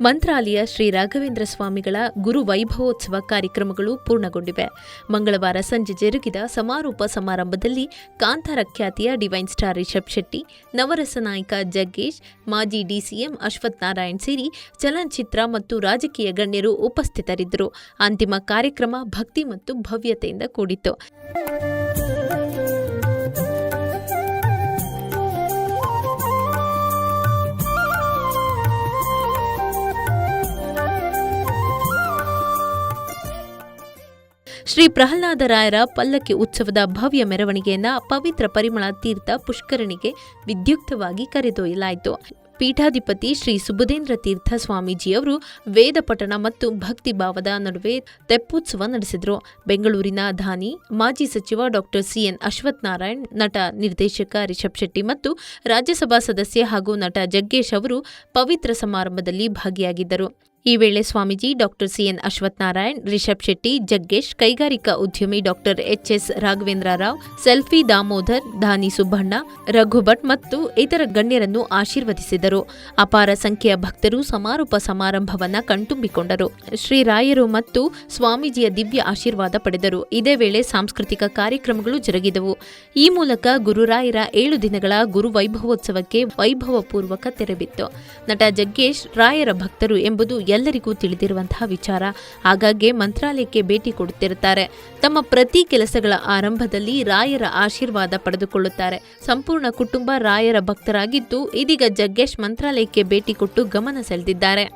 ಮಂತ್ರಾಲಯ ಶ್ರೀ ರಾಘವೇಂದ್ರ ಸ್ವಾಮಿಗಳ ಗುರು ವೈಭವೋತ್ಸವ ಕಾರ್ಯಕ್ರಮಗಳು ಪೂರ್ಣಗೊಂಡಿವೆ. ಮಂಗಳವಾರ ಸಂಜೆ ಜರುಗಿದ ಸಮಾರೋಪ ಸಮಾರಂಭದಲ್ಲಿ ಕಾಂತಾರ ಖ್ಯಾತಿಯ ಡಿವೈನ್ ಸ್ಟಾರ್ ರಿಷಬ್ ಶೆಟ್ಟಿ, ನವರಸ ನಾಯಕ ಜಗ್ಗೇಶ್, ಮಾಜಿ ಡಿಸಿಎಂ ಅಶ್ವಥ್ ನಾರಾಯಣ್ ಸೇರಿ ಚಲನಚಿತ್ರ ಮತ್ತು ರಾಜಕೀಯ ಗಣ್ಯರು ಉಪಸ್ಥಿತರಿದ್ದರು. ಅಂತಿಮ ಕಾರ್ಯಕ್ರಮ ಭಕ್ತಿ ಮತ್ತು ಭವ್ಯತೆಯಿಂದ ಕೂಡಿತ್ತು. ಶ್ರೀ ಪ್ರಹ್ಲಾದರಾಯರ ಪಲ್ಲಕ್ಕಿ ಉತ್ಸವದ ಭವ್ಯ ಮೆರವಣಿಗೆಯನ್ನ ಪವಿತ್ರ ಪರಿಮಳ ತೀರ್ಥ ಪುಷ್ಕರಣಿಗೆ ವಿದ್ಯುಕ್ತವಾಗಿ ಕರೆದೊಯ್ಯಲಾಯಿತು. ಪೀಠಾಧಿಪತಿ ಶ್ರೀ ಸುಬುಧೇಂದ್ರ ತೀರ್ಥ ಸ್ವಾಮೀಜಿಯವರು ವೇದ ಪಠಣ ಮತ್ತು ಭಕ್ತಿ ಭಾವದ ನಡುವೆ ತೆಪ್ಪೋತ್ಸವ ನಡೆಸಿದರು. ಬೆಂಗಳೂರಿನ ಧಾನಿ ಮಾಜಿ ಸಚಿವ ಡಾಕ್ಟರ್ ಸಿಎನ್ ಅಶ್ವಥ್ ನಾರಾಯಣ್, ನಟ ನಿರ್ದೇಶಕ ರಿಷಬ್ ಶೆಟ್ಟಿ ಮತ್ತು ರಾಜ್ಯಸಭಾ ಸದಸ್ಯ ಹಾಗೂ ನಟ ಜಗ್ಗೇಶ್ ಅವರು ಪವಿತ್ರ ಸಮಾರಂಭದಲ್ಲಿ ಭಾಗಿಯಾಗಿದ್ದರು. ಈ ವೇಳೆ ಸ್ವಾಮೀಜಿ ಡಾಕ್ಟರ್ ಸಿಎನ್ ಅಶ್ವಥ್ ನಾರಾಯಣ್, ರಿಷಬ್ ಶೆಟ್ಟಿ, ಜಗ್ಗೇಶ್, ಕೈಗಾರಿಕಾ ಉದ್ಯಮಿ doctor H S Raghavendra Rao, selfie Damodar, Dhani Subbanna, Raghubhat ಮತ್ತು ಇತರ ಗಣ್ಯರನ್ನು ಆಶೀರ್ವದಿಸಿದರು. ಅಪಾರ ಸಂಖ್ಯೆಯ ಭಕ್ತರು ಸಮಾರೋಪ ಸಮಾರಂಭವನ್ನ ಕಣ್ತುಂಬಿಕೊಂಡರು. ಶ್ರೀರಾಯರು ಮತ್ತು ಸ್ವಾಮೀಜಿಯ ದಿವ್ಯ ಆಶೀರ್ವಾದ ಪಡೆದರು. ಇದೇ ವೇಳೆ ಸಾಂಸ್ಕೃತಿಕ ಕಾರ್ಯಕ್ರಮಗಳು ಜರುಗಿದವು. ಈ ಮೂಲಕ ಗುರುರಾಯರ 7 ದಿನಗಳ ಗುರು ವೈಭವೋತ್ಸವಕ್ಕೆ ವೈಭವಪೂರ್ವಕ ತೆರೆಬಿತ್ತು. ನಟ ಜಗ್ಗೇಶ್ ರಾಯರ ಭಕ್ತರು ಎಂಬುದು ಎಲ್ಲರಿಗೂ ತಿಳಿದಿರುವಂತಹ ವಿಚಾರ. ಆಗಾಗ್ಗೆ ಮಂತ್ರಾಲಯಕ್ಕೆ ಭೇಟಿ ಕೊಡುತ್ತಿರುತ್ತಾರೆ. ತಮ್ಮ ಪ್ರತಿ ಕೆಲಸಗಳ ಆರಂಭದಲ್ಲಿ ರಾಯರ ಆಶೀರ್ವಾದ ಪಡೆದುಕೊಳ್ಳುತ್ತಾರೆ. ಸಂಪೂರ್ಣ ಕುಟುಂಬ ರಾಯರ ಭಕ್ತರಾಗಿದ್ದು ಇದೀಗ ಜಗ್ಗೇಶ್ ಮಂತ್ರಾಲಯಕ್ಕೆ ಭೇಟಿ ಕೊಟ್ಟು ಗಮನ ಸೆಳೆದಿದ್ದಾರೆ.